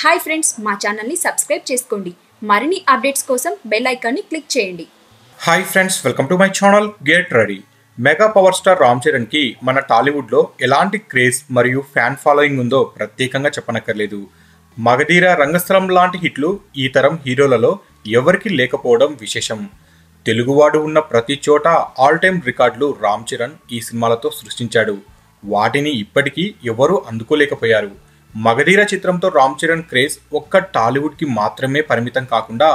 Hi friends, మా ఛానల్ని subscribe చేసుకోండి. మరిన్ని అప్డేట్స్ కోసం బెల్ ఐకాన్ని క్లిక్ చేయండి. Hi friends, welcome to my channel. Get ready. Mega power star Ram చరణ్కి మన టాలీవుడ్లో ఎలాంటి క్రేజ్ మరియు ఫ్యాన్ ఫాలోయింగ్ ఉందో ప్రత్యేకంగా చెప్పనక్కర్లేదు. మగధీర, రంగస్థలం లాంటి హిట్లు ఈ తరం హీరోలలో ఎవరికి లేకపోవడం విశేషం. తెలుగువాడు ఉన్న ప్రతి చోట ఆల్ టైమ్ రికార్డులు రామ్ చరణ్ ఈ సినిమాలతో సృష్టించాడు. వాటిని ఇప్పటికీ ఎవరూ అందుకోలేకపోయారు. మగధీర చిత్రంతో రామ్ చరణ్ క్రేజ్ ఒక్క టాలీవుడ్కి మాత్రమే పరిమితం కాకుండా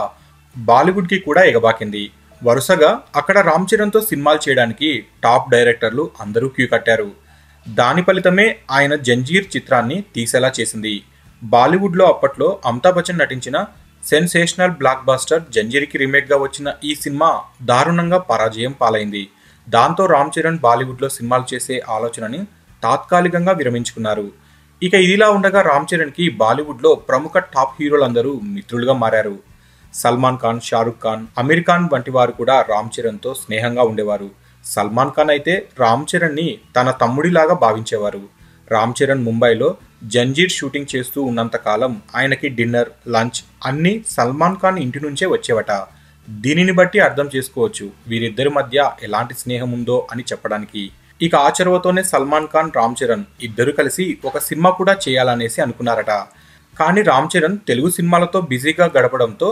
బాలీవుడ్కి కూడా ఎగబాకింది. వరుసగా అక్కడ రామ్ చరణ్తో సినిమాలు చేయడానికి టాప్ డైరెక్టర్లు అందరూ క్యూ కట్టారు. దాని ఫలితమే ఆయన జంజీర్ చిత్రాన్ని తీసేలా చేసింది. బాలీవుడ్లో అప్పట్లో అమితాబ్ బచ్చన్ నటించిన సెన్సేషనల్ బ్లాక్ బాస్టర్ జంజీర్కి రీమేక్గా వచ్చిన ఈ సినిమా దారుణంగా పరాజయం పాలైంది. దాంతో రామ్ చరణ్ బాలీవుడ్లో సినిమాలు చేసే ఆలోచనని తాత్కాలికంగా విరమించుకున్నారు. ఇక ఇదిలా ఉండగా రామ్ చరణ్కి బాలీవుడ్లో ప్రముఖ టాప్ హీరోలందరూ మిత్రులుగా మారారు. సల్మాన్ ఖాన్, షారుఖ్ ఖాన్, అమీర్ ఖాన్ వంటి వారు కూడా రామ్ చరణ్తో స్నేహంగా ఉండేవారు. సల్మాన్ ఖాన్ అయితే రామ్ చరణ్ని తన తమ్ముడిలాగా భావించేవారు. రామ్ చరణ్ ముంబైలో జంజీర్ షూటింగ్ చేస్తూ ఉన్నంతకాలం ఆయనకి డిన్నర్, లంచ్ అన్నీ సల్మాన్ ఖాన్ ఇంటి నుంచే వచ్చేవట. దీనిని బట్టి అర్థం చేసుకోవచ్చు వీరిద్దరి మధ్య ఎలాంటి స్నేహం ఉందో అని చెప్పడానికి. ఇక ఆ చొరవతోనే సల్మాన్ ఖాన్, రామ్ చరణ్ ఇద్దరు కలిసి ఒక సినిమా కూడా చేయాలనేసి అనుకున్నారట. కానీ రామ్ చరణ్ తెలుగు సినిమాలతో బిజీగా గడపడంతో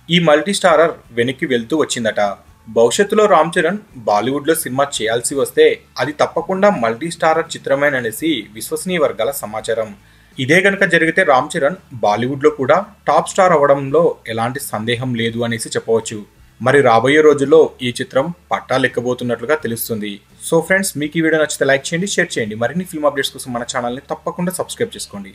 ఈ మల్టీ స్టారర్ వెనక్కి వెళ్తూ వచ్చిందట. భవిష్యత్తులో రామ్ చరణ్ బాలీవుడ్లో సినిమా చేయాల్సి వస్తే అది తప్పకుండా మల్టీ స్టారర్ చిత్రమేననేసి విశ్వసనీయ వర్గాల సమాచారం. ఇదే గనక జరిగితే రామ్ చరణ్ బాలీవుడ్లో కూడా టాప్ స్టార్ అవ్వడంలో ఎలాంటి సందేహం లేదు అనేసి చెప్పవచ్చు. మరి రాబోయే రోజుల్లో ఈ చిత్రం పట్టాలెక్కబోతున్నట్లుగా తెలుస్తుంది. సో ఫ్రెండ్స్, మీకు ఈ వీడియో నచ్చితే లైక్ చేయండి, షేర్ చేయండి. మరిన్ని ఫిల్మ్ అప్డేట్స్ కోసం మన ఛానల్ని తప్పకుండా సబ్స్క్రైబ్ చేసుకోండి.